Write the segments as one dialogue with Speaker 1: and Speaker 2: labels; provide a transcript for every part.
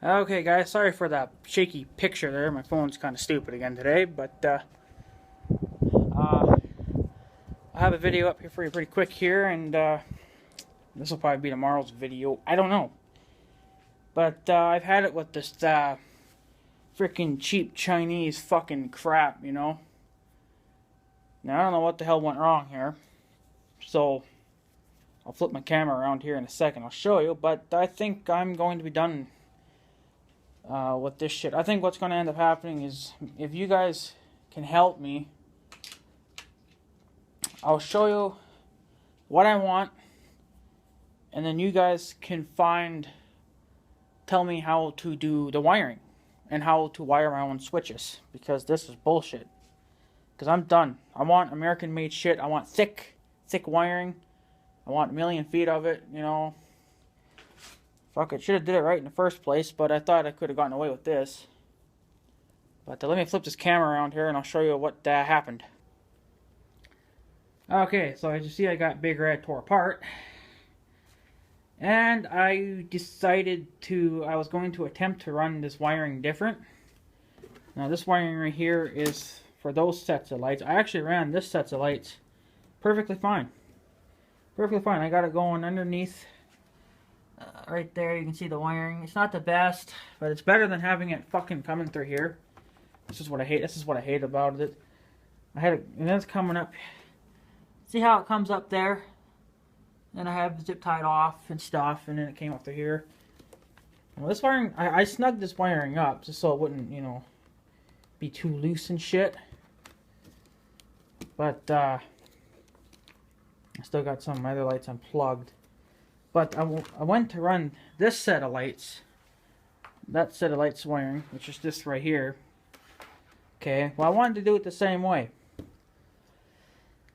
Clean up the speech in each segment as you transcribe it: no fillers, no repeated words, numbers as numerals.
Speaker 1: Okay, guys, sorry for that shaky picture there. My phone's kind of stupid again today, but I have a video up here for you pretty quick here, and this will probably be tomorrow's video. I don't know. But I've had it with this freaking cheap Chinese fucking crap, you know? Now, I don't know what the hell went wrong here. So, I'll flip my camera around here in a second. I'll show you, but I think I'm going to be done with this shit. I think what's going to end up happening is, if you guys can help me, I'll show you what I want, and then you guys can tell me how to do the wiring, and how to wire my own switches, because this is bullshit. Because I'm done. I want American-made shit. I want thick wiring. I want 1,000,000 feet of it, you know. Fuck it, should have did it right in the first place, but I thought I could have gotten away with this. But let me flip this camera around here and I'll show you what happened. Okay, so as you see, I got Big Red tore apart. And I decided I was going to attempt to run this wiring different. Now this wiring right here is for those sets of lights. I actually ran this sets of lights perfectly fine. Perfectly fine. I got it going underneath. Right there, you can see the wiring. It's not the best, but it's better than having it fucking coming through here. This is what I hate. This is what I hate about it. I had it, and then it's coming up. See how it comes up there? Then I have zip tied off and stuff, and then it came up through here. Well, this wiring, I snugged this wiring up just so it wouldn't, you know, be too loose and shit. But I still got some of my other lights unplugged. But I went to run this set of lights, that set of lights wiring, which is this right here. Okay, well I wanted to do it the same way.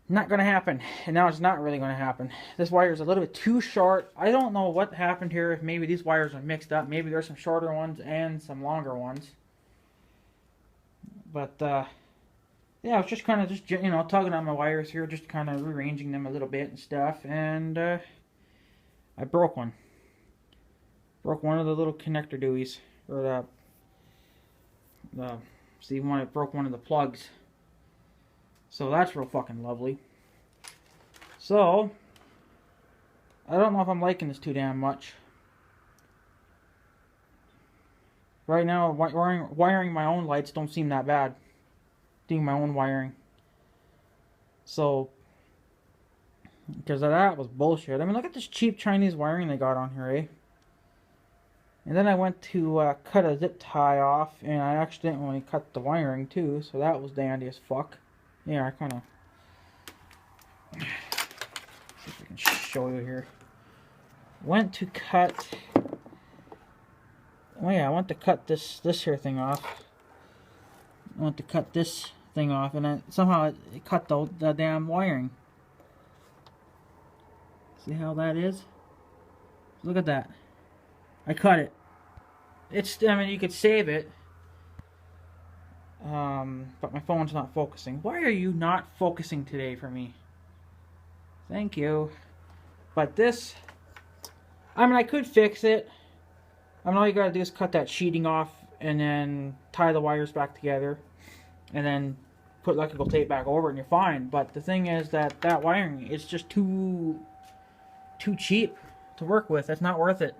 Speaker 1: Not going to happen, and now it's not really going to happen. This wire is a little bit too short. I don't know what happened here. Maybe these wires are mixed up. Maybe there's some shorter ones and some longer ones. But yeah, I was just kind of you know, tugging on my wires here, just kind of rearranging them a little bit and stuff, and I broke one. Broke one of the little connector doohies, or see, I broke one of the plugs. So that's real fucking lovely. So I don't know if I'm liking this too damn much. Right now, wiring my own lights don't seem that bad. Doing my own wiring. So, because of that was bullshit. I mean, look at this cheap Chinese wiring they got on here, eh? And then I went to cut a zip tie off, and I accidentally cut the wiring too, so that was dandy as fuck. Yeah, I kind of... see if I can show you here. Went to cut... oh yeah, I went to cut this here thing off. I went to cut this thing off, and somehow it cut the damn wiring. See how that is? Look at that. I cut it. I mean, you could save it. But my phone's not focusing. Why are you not focusing today for me? Thank you. But this, I mean, I could fix it. I mean, all you gotta do is cut that sheeting off and then tie the wires back together. And then put electrical tape back over it and you're fine. But the thing is that wiring is just too cheap to work with. That's not worth it.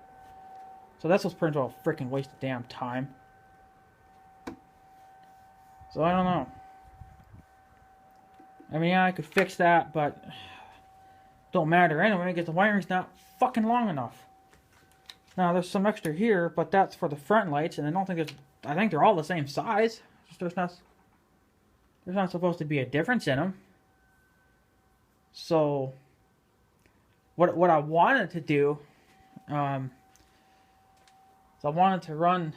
Speaker 1: So that's what's pretty much a freaking waste of damn time. So I don't know. I mean, yeah, I could fix that, but don't matter anyway because the wiring's not fucking long enough. Now there's some extra here, but that's for the front lights, and I think they're all the same size. Just there's not supposed to be a difference in them. So what I wanted to do, so I wanted to run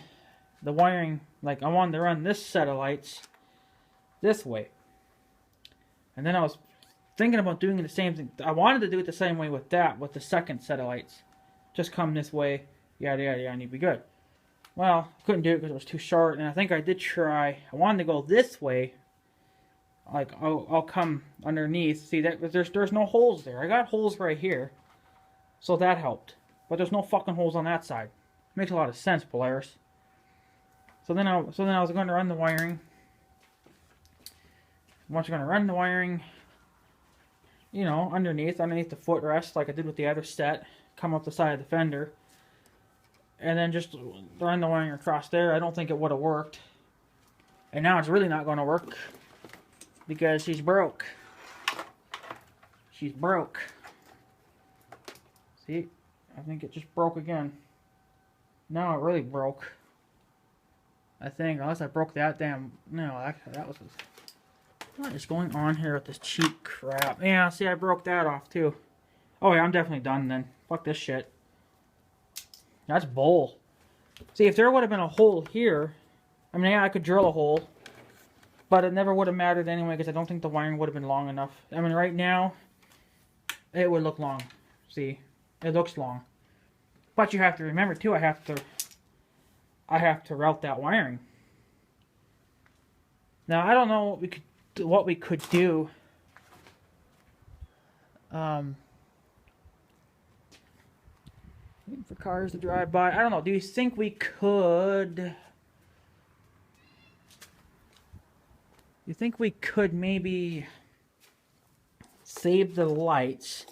Speaker 1: the wiring, like I wanted to run this set of lights this way. And then I was thinking about doing the same thing. I wanted to do it the same way with the second set of lights. Just come this way, yada yada yada, and you'd be good. Well, couldn't do it because it was too short, and I think I did try. I wanted to go this way. Like, I'll come underneath. See, that there's no holes there. I got holes right here. So that helped. But there's no fucking holes on that side. Makes a lot of sense, Polaris. So then I was going to run the wiring. Once you're going to run the wiring, you know, underneath the footrest, like I did with the other set, come up the side of the fender, and then just run the wiring across there. I don't think it would have worked. And now it's really not going to work because she's broke. She's broke. See? I think it just broke again. Now it really broke. I think, unless I broke that damn... No, that was... What is going on here with this cheap crap? Yeah, see, I broke that off too. Oh yeah, I'm definitely done then. Fuck this shit. That's bull. See, if there would have been a hole here, I mean, yeah, I could drill a hole, but it never would have mattered anyway because I don't think the wiring would have been long enough. I mean, right now, it would look long. See, it looks long. But you have to remember too, I have to route that wiring. Now, I don't know what we could do. Waiting for cars to drive by. I don't know. Do you think we could... You think we could maybe save the lights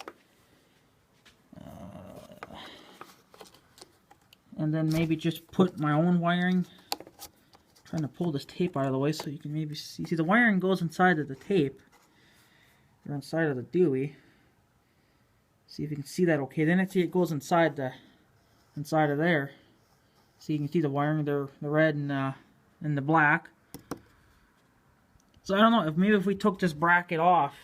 Speaker 1: and then maybe just put my own wiring? Trying to pull this tape out of the way so you can maybe see. See, the wiring goes inside of the tape, or inside of the Dewey. See if you can see that okay. Then it goes inside of there. So you can see the wiring, the red and the black. So I don't know if maybe if we took this bracket off,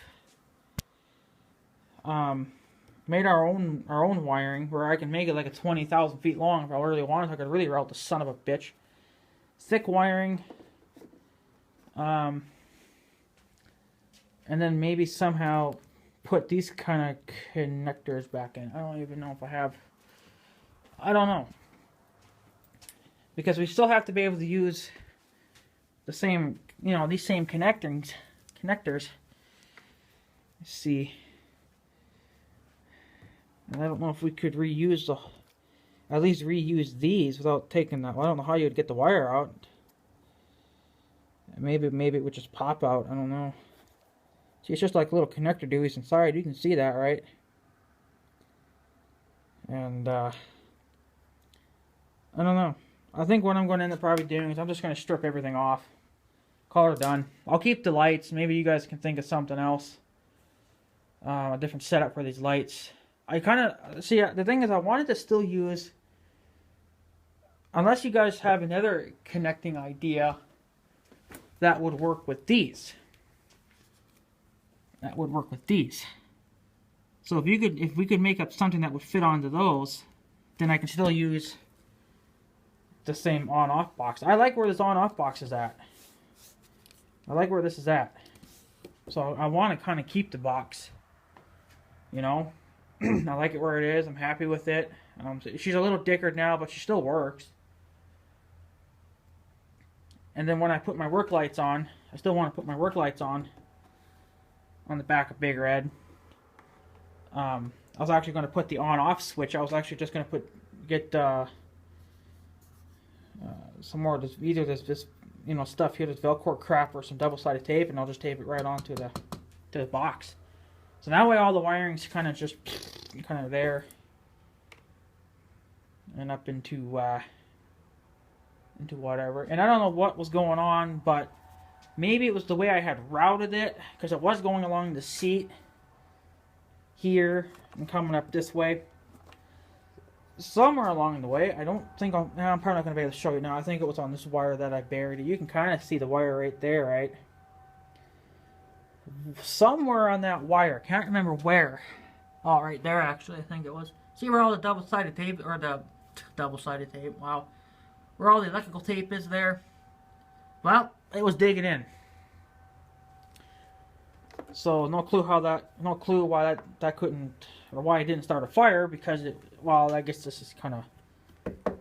Speaker 1: made our own wiring where I can make it like a 20,000 feet long if I really wanted. So I could really route the son of a bitch. Thick wiring, and then maybe somehow put these kind of connectors back in. I don't even know if I have. I don't know, because we still have to be able to use the same, you know, these same connectors. Let's see. And I don't know if we could reuse at least reuse these without taking that. Well, I don't know how you would get the wire out. Maybe it would just pop out. I don't know. See, it's just like little connector Deweys inside. You can see that, right? And I don't know. I think what I'm going to end up probably doing is I'm just going to strip everything off. Call it done. I'll keep the lights. Maybe you guys can think of something else. A different setup for these lights. I kind of... See, the thing is I wanted to still use... Unless you guys have another connecting idea that would work with these. That would work with these. So if we could make up something that would fit onto those, then I can still use the same on-off box. I like where this on-off box is at. I like where this is at. So I want to kind of keep the box. You know? I like it where it is. I'm happy with it. She's a little dickered now, but she still works. And then when I put my work lights on, I still want to put my work lights on the back of Big Red. I was actually going to put the on-off switch. I was actually just going to get some more of this, either this you know, stuff here, this Velcro crap, or some double-sided tape, and I'll just tape it right onto the box. So that way all the wiring's kind of just kind of there and up into whatever. And I don't know what was going on, but maybe it was the way I had routed it, because it was going along the seat here and coming up this way. Somewhere along the way, I don't think I'm probably not going to be able to show you now. I think it was on this wire that I buried it. You can kind of see the wire right there, right? Somewhere on that wire, can't remember where. Oh, right there actually, I think it was. See where all the double-sided tape, or the double-sided tape, wow. Where all the electrical tape is there. Well, it was digging in. So no clue why that couldn't, or why it didn't start a fire, because it, well, I guess this is kind of,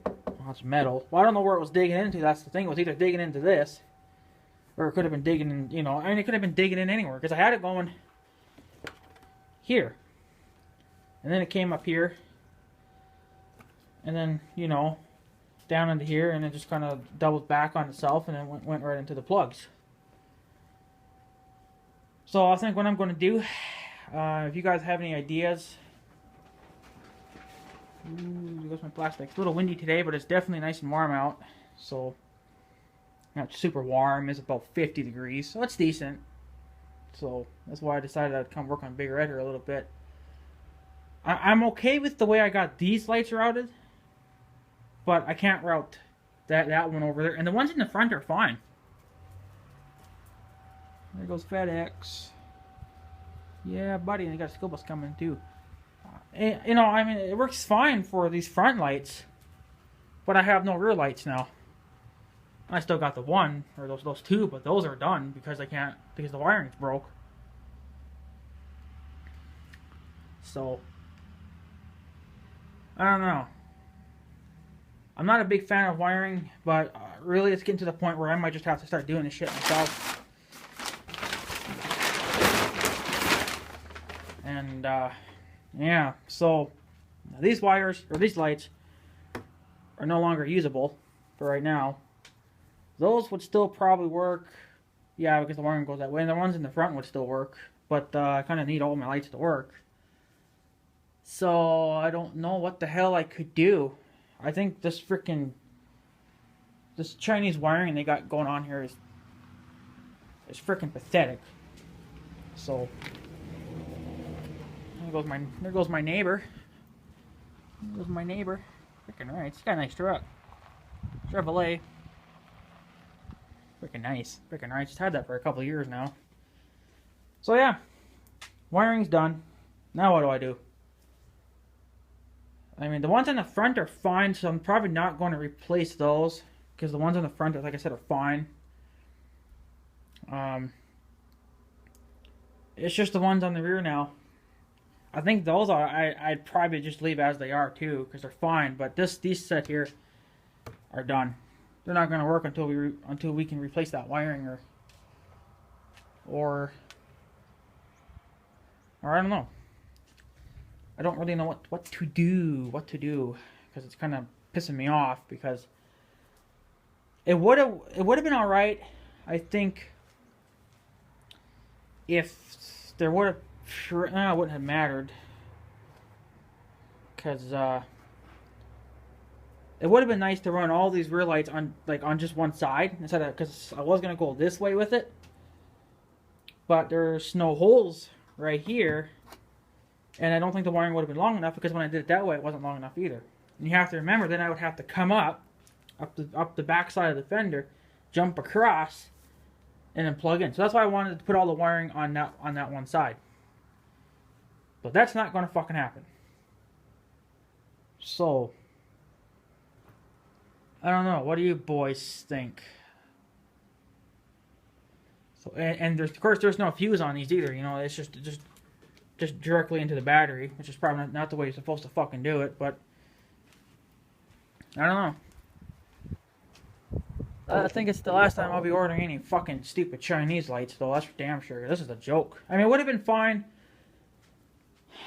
Speaker 1: well, it's metal. Well, I don't know where it was digging into. That's the thing. It was either digging into this, or it could have been digging in, you know, I mean, it could have been digging in anywhere, because I had it going here. And then it came up here. And then, you know, down into here, and it just kind of doubled back on itself, and then went right into the plugs. So I think what I'm going to do, if you guys have any ideas. Ooh, there goes my plastic. It's a little windy today, but it's definitely nice and warm out. So, not super warm. It's about 50 degrees, so it's decent. So that's why I decided I'd come work on Big Red here a little bit. I'm okay with the way I got these lights routed, but I can't route that one over there. And the ones in the front are fine. There goes FedEx. Yeah, buddy, and they got a school bus coming too. You know, I mean, it works fine for these front lights, but I have no rear lights now. I still got the one, or those two, but those are done because because the wiring's broke. So, I don't know. I'm not a big fan of wiring, but really it's getting to the point where I might just have to start doing this shit myself. And, yeah, so these wires, or these lights, are no longer usable for right now. Those would still probably work, yeah, because the wiring goes that way, and the ones in the front would still work, but I kind of need all my lights to work. So, I don't know what the hell I could do. I think this Chinese wiring they got going on here is freaking pathetic. So, there goes my neighbor. There goes my neighbor. Freaking right. He's got a nice truck. Chevrolet. Freaking nice. Freaking right. Just had that for a couple of years now. So yeah. Wiring's done. Now what do I do? I mean, the ones on the front are fine, so I'm probably not going to replace those. Because the ones on the front, like I said, are fine. It's just the ones on the rear now. I think those I'd probably just leave as they are too, because they're fine. But these set here are done. They're not going to work until we can replace that wiring or I don't know. I don't really know what to do, because it's kind of pissing me off, because it would have been all right, I think, if there would have. Sure, it wouldn't have mattered, because it would have been nice to run all these rear lights on just one side instead of, because I was gonna go this way with it, but there's no holes right here, and I don't think the wiring would have been long enough, because when I did it that way, it wasn't long enough either. And you have to remember, then I would have to come up the back side of the fender, jump across, and then plug in. So that's why I wanted to put all the wiring on that one side. But that's not going to fucking happen. So, I don't know. What do you boys think? So, and there's, of course, there's no fuse on these either. You know, it's just directly into the battery, which is probably not the way you're supposed to fucking do it. But I don't know. I think it's the last time I'll be ordering any fucking stupid Chinese lights, though. That's for damn sure. This is a joke. I mean, it would have been fine,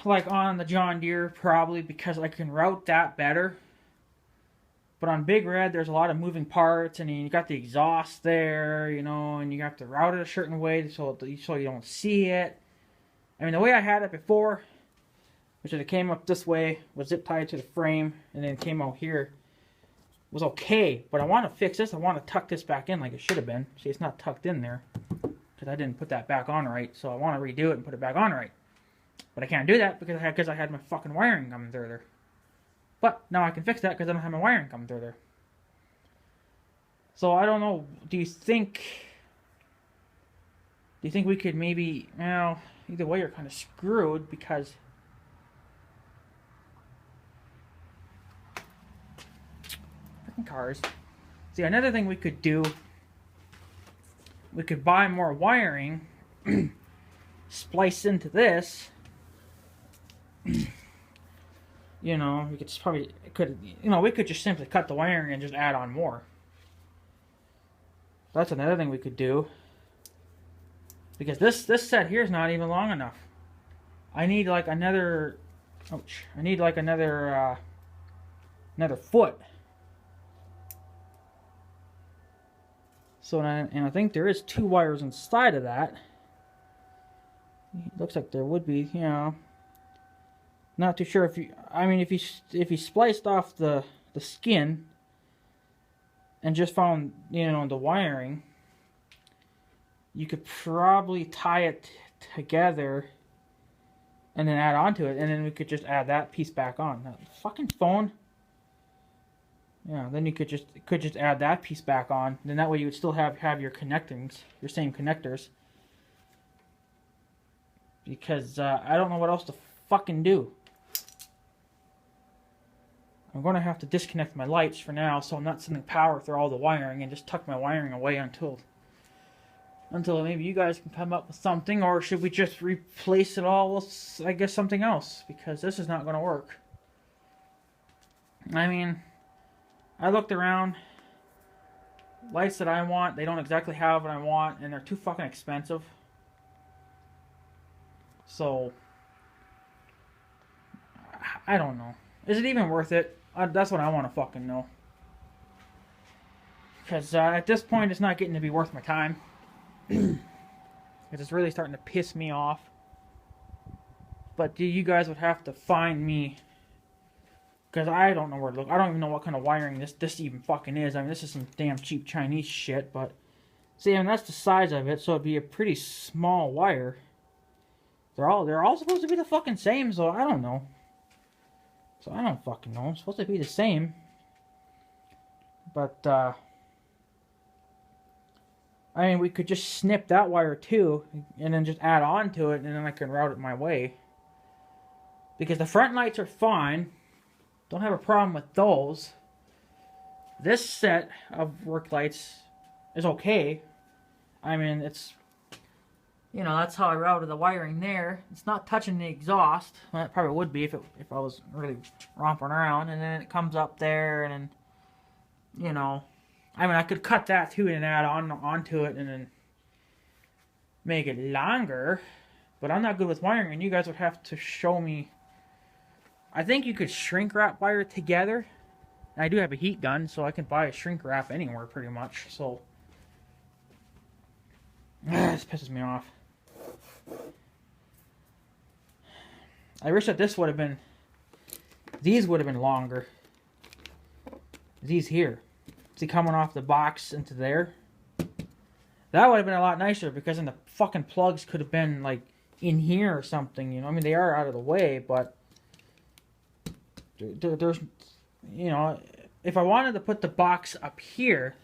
Speaker 1: like on the John Deere, probably, because I can route that better. But on Big Red, there's a lot of moving parts, and you got the exhaust there, you know, and you have to route it a certain way so you don't see it. I mean, the way I had it before, which is it came up this way, was zip tied to the frame, and then it came out here, was okay. But I want to fix this. I want to tuck this back in like it should have been. See, it's not tucked in there, because I didn't put that back on right. So I want to redo it and put it back on right. But I can't do that because I had my fucking wiring coming through there. But now I can fix that because I don't have my wiring coming through there. So I don't know. Do you think we could maybe, well, either way you're kind of screwed, because freaking cars. See, another thing we could do, we could buy more wiring, splice into this. You know, we could just we could just simply cut the wiring and just add on more. That's another thing we could do. Because this set here is not even long enough. I need like another, ouch, I need like another foot. So, and I think there is 2 wires inside of that. It looks like there would be, you know. Not too sure if you, I mean, if you spliced off the skin and just found, you know, the wiring, you could probably tie it together and then add on to it, and then we could just add that piece back on. That fucking phone. Yeah, then you could just add that piece back on. Then that way you would still have your connectings, your same connectors. Because I don't know what else to fucking do. I'm going to have to disconnect my lights for now, so I'm not sending power through all the wiring, and just tuck my wiring away until maybe you guys can come up with something, or should we just replace it all with, I guess, something else? Because this is not going to work. I mean, I looked around. Lights that I want, they don't exactly have what I want, and they're too fucking expensive. So, I don't know. Is it even worth it? That's what I want to fucking know. Because at this point, it's not getting to be worth my time. It's really starting to piss me off. But you guys would have to find me. Because I don't know where to look. I don't even know what kind of wiring this even fucking is. I mean, this is some damn cheap Chinese shit. But, see, I mean, that's the size of it. So it'd be a pretty small wire. They're all supposed to be the fucking same. So I don't know. So I don't fucking know. It's supposed to be the same. But, I mean, we could just snip that wire too, and then just add on to it, and then I can route it my way. Because the front lights are fine. Don't have a problem with those. This set of work lights is okay. I mean, it's, you know, that's how I routed the wiring there. It's not touching the exhaust. Well, it probably would be if I was really romping around. And then it comes up there, and then, you know, I mean, I could cut that too and add onto it and then make it longer. But I'm not good with wiring, and you guys would have to show me. I think you could shrink wrap wire together. And I do have a heat gun, so I can buy a shrink wrap anywhere pretty much. So, this pisses me off. I wish that this would have been, these would have been longer. These here. See, coming off the box into there. That would have been a lot nicer, because then the fucking plugs could have been, like, in here or something, you know. I mean, they are out of the way, but there's, you know, if I wanted to put the box up here,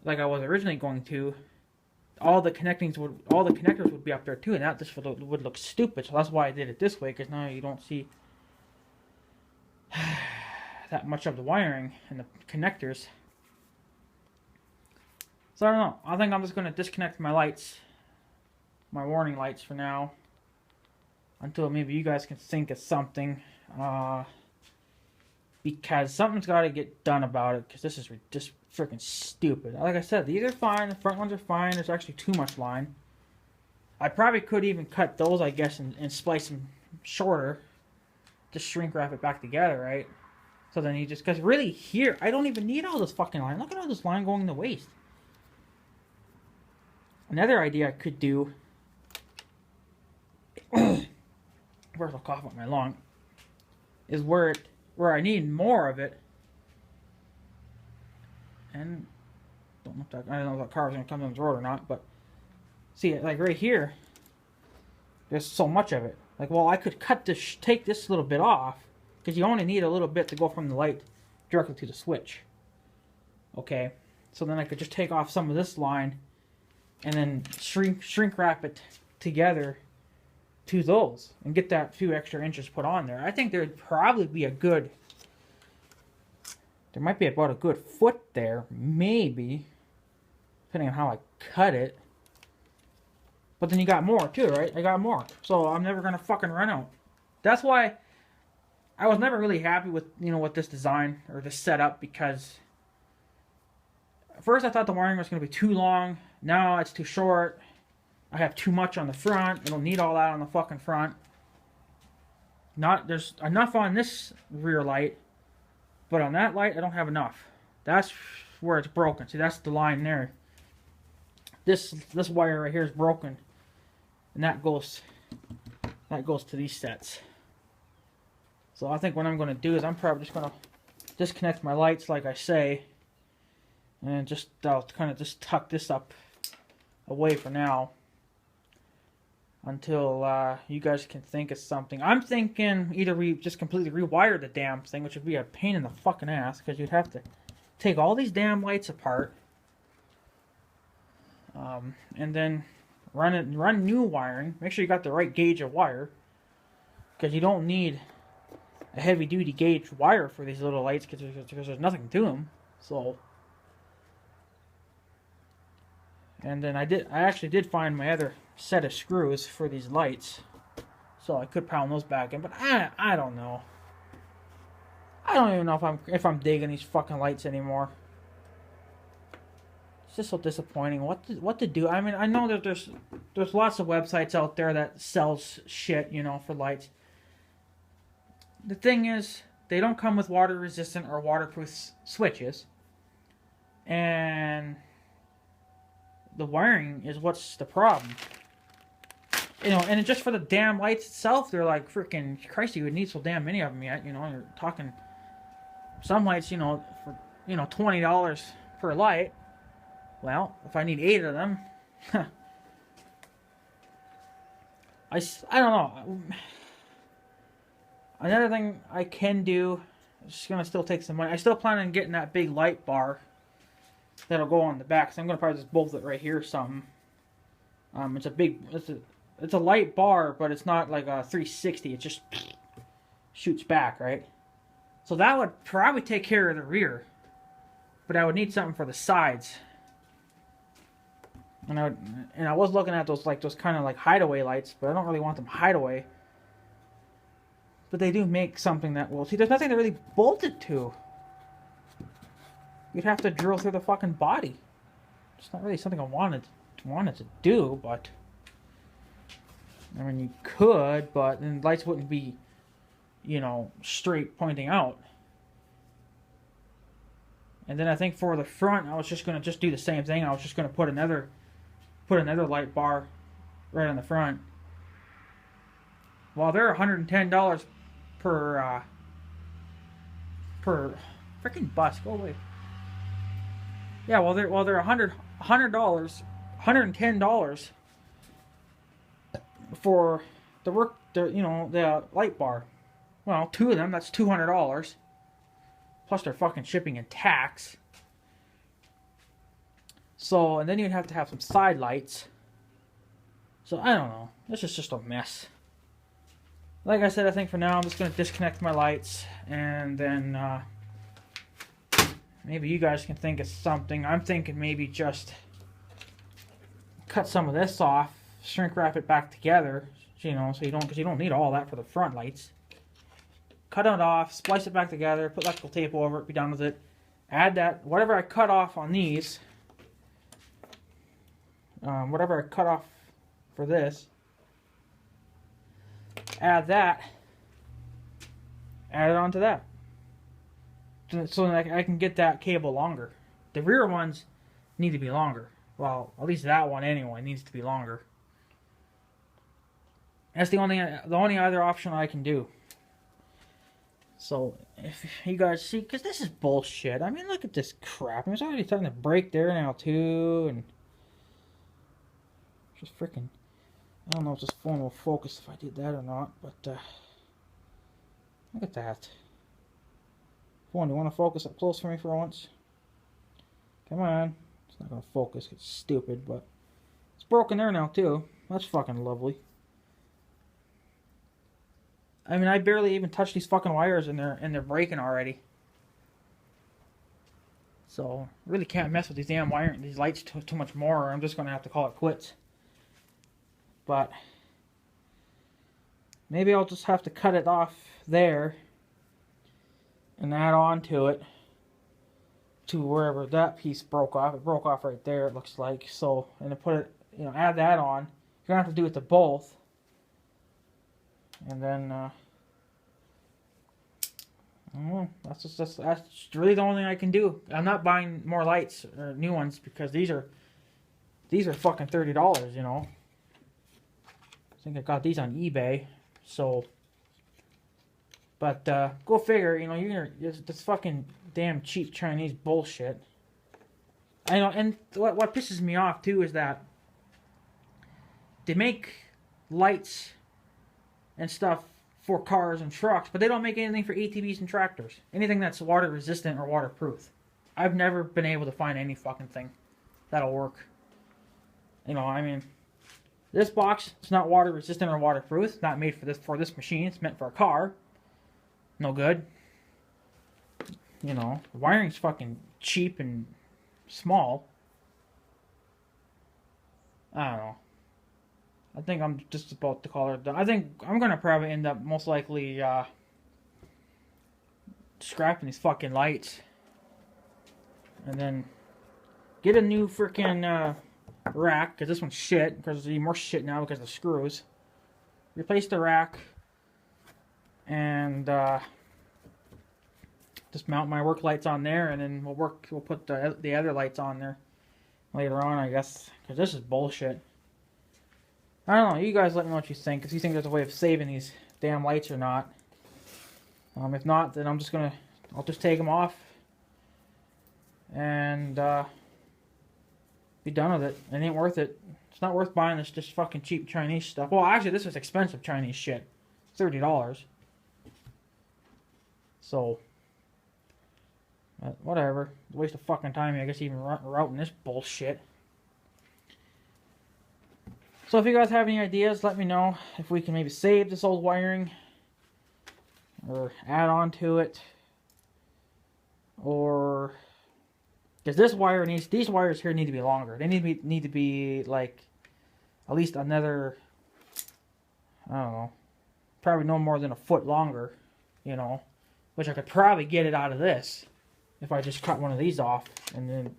Speaker 1: like I was originally going to, all the connectors would be up there too, and that just would look stupid. So that's why I did it this way, because now you don't see that much of the wiring and the connectors. So I don't know. I think I'm just going to disconnect my lights, my warning lights for now, until maybe you guys can think of something. Because something's got to get done about it, because this is just freaking stupid. Like I said, these are fine. The front ones are fine. There's actually too much line. I probably could even cut those, I guess, and splice them shorter. Just shrink wrap it back together, right? So then you just, because really here, I don't even need all this fucking line. Look at all this line going to waste. Another idea I could do, where's the cough on my lung, is where I need more of it. And I don't know if that car's gonna come down the road or not, but see, like right here, there's so much of it. Like, well, I could cut this, take this little bit off, because you only need a little bit to go from the light directly to the switch. Okay, so then I could just take off some of this line, and then shrink wrap it together to those, and get that few extra inches put on there. I think there'd probably be a good. There might be about a good foot there, maybe, depending on how I cut it. But then you got more too, right? I got more, so I'm never gonna fucking run out. That's why I was never really happy with, you know, with this design or this setup, because at first I thought the wiring was gonna be too long. Now it's too short. I have too much on the front. I don't need all that on the fucking front. There's enough on this rear light. But on that light, I don't have enough. That's where it's broken. See, that's the line there. This wire right here is broken, and that goes to these sets. So I think what I'm going to do is I'm probably just going to disconnect my lights like I say, and just I'll kind of just tuck this up away for now until you guys can think of something. I'm thinking either we just completely rewire the damn thing, which would be a pain in the fucking ass because you'd have to take all these damn lights apart, and then run new wiring. Make sure you got the right gauge of wire, because you don't need a heavy duty gauge wire for these little lights because there's nothing to them. So, and then I actually did find my other set of screws for these lights, so I could pound those back in. But I don't know. I don't even know if I'm digging these fucking lights anymore. It's just so disappointing. What to do? I mean, I know that there's lots of websites out there that sells shit, you know, for lights. The thing is, they don't come with water resistant or waterproof switches, and the wiring is what's the problem. You know, and just for the damn lights itself, they're like freaking Christ. You would need so damn many of them yet. You know, you're talking some lights, you know, for $20 per light. Well, if I need 8 of them, I don't know. Another thing I can do, it's going to still take some money. I still plan on getting that big light bar that'll go on the back. So I'm going to probably just bolt it right here or something. It's a light bar, but it's not like a 360. It just shoots back, right? So that would probably take care of the rear. But I would need something for the sides. And I was looking at those kind of like hideaway lights, but I don't really want them hideaway. But they do make something that will... See, there's nothing to really bolt it to. You'd have to drill through the fucking body. It's not really something I wanted to do, but... I mean, you could, but then lights wouldn't be, you know, straight pointing out. And then I think for the front, I was just going to do the same thing. I was just going to put another light bar right on the front. Well, they're $110 per freaking bus. Go away. Yeah, well they're $110 for the light bar. Well, 2 of them, that's $200 plus their fucking shipping and tax. So, and then you'd have to have some side lights. So I don't know. This is just a mess. Like I said, I think for now I'm just going to disconnect my lights, and then maybe you guys can think of something. I'm thinking maybe just cut some of this off, shrink wrap it back together, you know, so because you don't need all that for the front lights. Cut it off, splice it back together, put electrical tape over it, be done with it. Add that, whatever I cut off on these, whatever I cut off for this, add that, add it onto that, so that I can get that cable longer. The rear ones need to be longer. Well, at least that one anyway needs to be longer. That's the only other option I can do. So if you guys see, because this is bullshit. I mean, look at this crap. I mean, it's already starting to break there now too, and just freaking. I don't know if this phone will focus if I did that or not, but look at that. Phone, do you want to focus up close for me for once? Come on. It's not going to focus. It's stupid, but it's broken there now too. That's fucking lovely. I mean, I barely even touched these fucking wires, and they're breaking already. So really can't mess with these damn these lights too much more, or I'm just going to have to call it quits. But maybe I'll just have to cut it off there and add on to it to wherever that piece broke off. It broke off right there, it looks like. So, and to put it, you know, add that on. You're going to have to do it to both. And then Oh, that's really the only thing I can do. I'm not buying more lights or new ones because these are fucking $30. You know. I think I got these on eBay. So, but go figure. You know, you're this fucking damn cheap Chinese bullshit. I know, and what pisses me off too is that they make lights and stuff for cars and trucks, but they don't make anything for ATVs and tractors. Anything that's water resistant or waterproof. I've never been able to find any fucking thing that'll work. You know, I mean, this box, it's not water resistant or waterproof. It's not made for this machine. It's meant for a car. No good. You know, the wiring's fucking cheap and small. I don't know. I think I'm just about to call it done. I think I'm gonna probably end up most likely scrapping these fucking lights, and then get a new freaking rack, because this one's shit. Because there's even more shit now because of the screws. Replace the rack, and just mount my work lights on there, and then we'll put the other lights on there later on, I guess. Because this is bullshit. I don't know. You guys let me know what you think. If you think there's a way of saving these damn lights or not. If not, then I'll just take them off and be done with it. It ain't worth it. It's not worth buying this just fucking cheap Chinese stuff. Well, actually, this is expensive Chinese shit. $30. So, whatever. Waste of fucking time, I guess, even routing this bullshit. So if you guys have any ideas, let me know if we can maybe save this old wiring or add on to it, or because these wires here need to be longer. They need to be like at least another, I don't know, probably no more than a foot longer, you know, which I could probably get it out of this if I just cut one of these off, and then.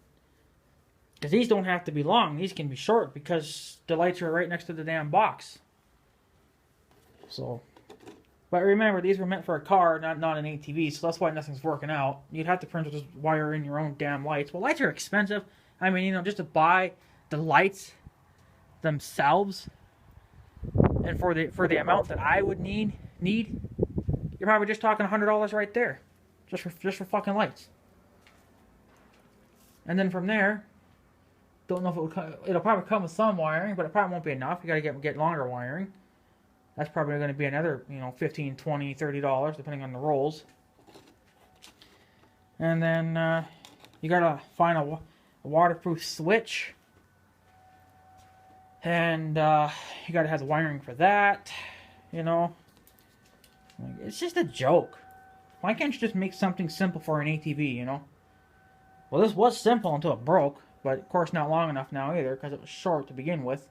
Speaker 1: Because these don't have to be long. These can be short because the lights are right next to the damn box. So, but remember, these were meant for a car, not an ATV, so that's why nothing's working out. You'd have to just wire in your own damn lights. Well, lights are expensive. I mean, you know, just to buy the lights themselves, and for the amount that I would need, you're probably just talking $100 right there, just for fucking lights. And then from there. Don't know if it'll probably come with some wiring, but it probably won't be enough. You gotta get longer wiring. That's probably going to be another, you know, $15, $20, $30, depending on the rolls. And then you gotta find a waterproof switch. And you gotta have the wiring for that, you know. It's just a joke. Why can't you just make something simple for an ATV, you know? Well, this was simple until it broke. But, of course, not long enough now either, because it was short to begin with.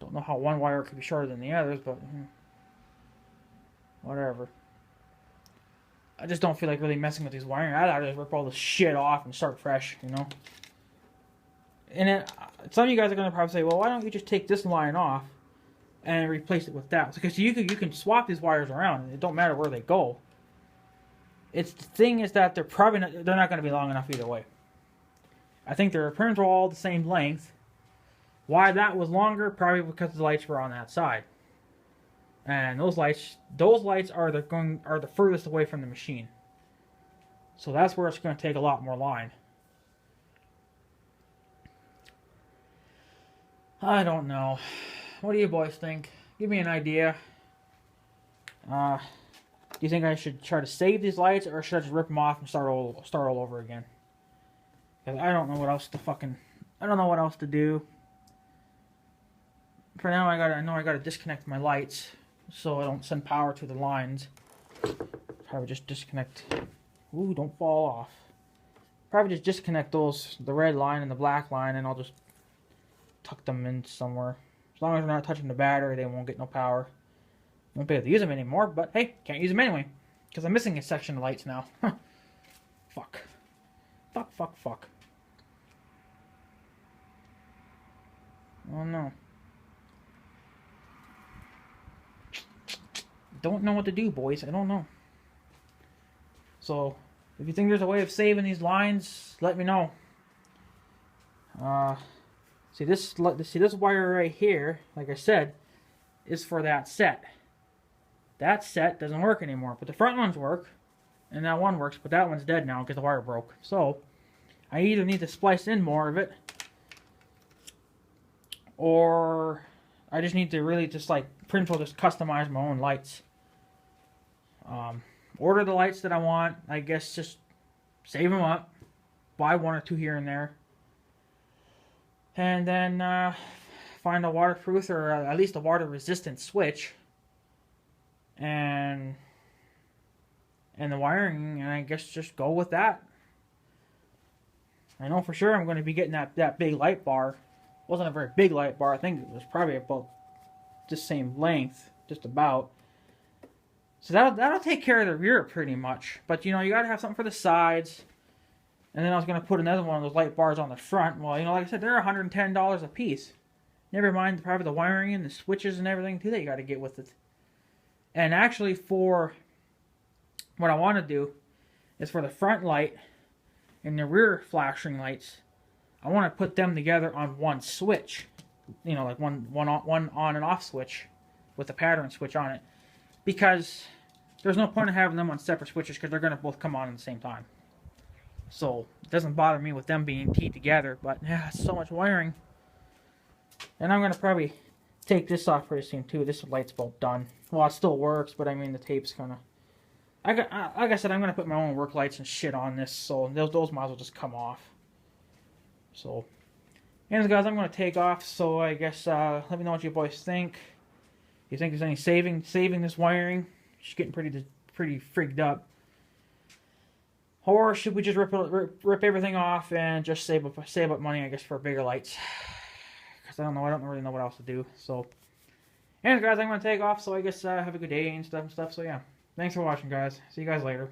Speaker 1: Don't know how one wire could be shorter than the others, but... whatever. I just don't feel like really messing with these wiring. I'd rather just rip all this shit off and start fresh, you know? And then, some of you guys are going to probably say, well, why don't you just take this line off and replace it with that? Because you can swap these wires around, and it don't matter where they go. The thing is that they're not going to be long enough either way. I think their pins were all the same length. Why that was longer? Probably because the lights were on that side. And those lights are the furthest away from the machine. So that's where it's going to take a lot more line. I don't know. What do you boys think? Give me an idea. Do you think I should try to save these lights, or should I just rip them off and start all over again? Because I don't know what else to do. For now, I know I gotta disconnect my lights so I don't send power to the lines. Probably just disconnect. Ooh, don't fall off. Probably just disconnect the red line and the black line, and I'll just tuck them in somewhere. As long as they're not touching the battery, they won't get no power. Won't be able to use them anymore, but hey, can't use them anyway. Because I'm missing a section of lights now. Fuck. Fuck. Oh no. Don't know what to do, boys. I don't know. So if you think there's a way of saving these lines, let me know. See this wire right here, like I said, is for that set. That set doesn't work anymore, but the front ones work, and that one works, but that one's dead now because the wire broke. So I either need to splice in more of it, or I just need to really just like Printful, just customize my own lights. Order the lights that I want. I guess just save them up, buy one or two here and there, and then find a waterproof or at least a water resistant switch, and the wiring, and I guess just go with that. I know for sure I'm going to be getting that big light bar. It wasn't a very big light bar. I think it was probably about the same length, just about. So that'll take care of the rear pretty much. But you know, you gotta have something for the sides. And then I was gonna put another one of those light bars on the front. Well, you know, like I said, they're $110 a piece. Never mind probably the wiring and the switches and everything too that you gotta get with it. And actually, for what I want to do is for the front light and the rear flashing lights, I want to put them together on one switch. You know, like one on and off switch with a pattern switch on it, because there's no point in having them on separate switches because they're going to both come on at the same time. So it doesn't bother me with them being teed together, but yeah, it's so much wiring. And I'm going to probably take this off pretty soon too. This light's about done. Well, it still works, but I mean the tape's kind of... like I said, I'm going to put my own work lights and shit on this, so those might as well just come off. So, anyways guys, I'm going to take off, so I guess let me know what you boys think. You think there's any saving this wiring? She's getting pretty freaked up. Or should we just rip everything off and just save up money, I guess, for bigger lights? Because I don't know, I don't really know what else to do. So, anyways guys, I'm going to take off, so I guess have a good day and stuff. So yeah, thanks for watching guys. See you guys later.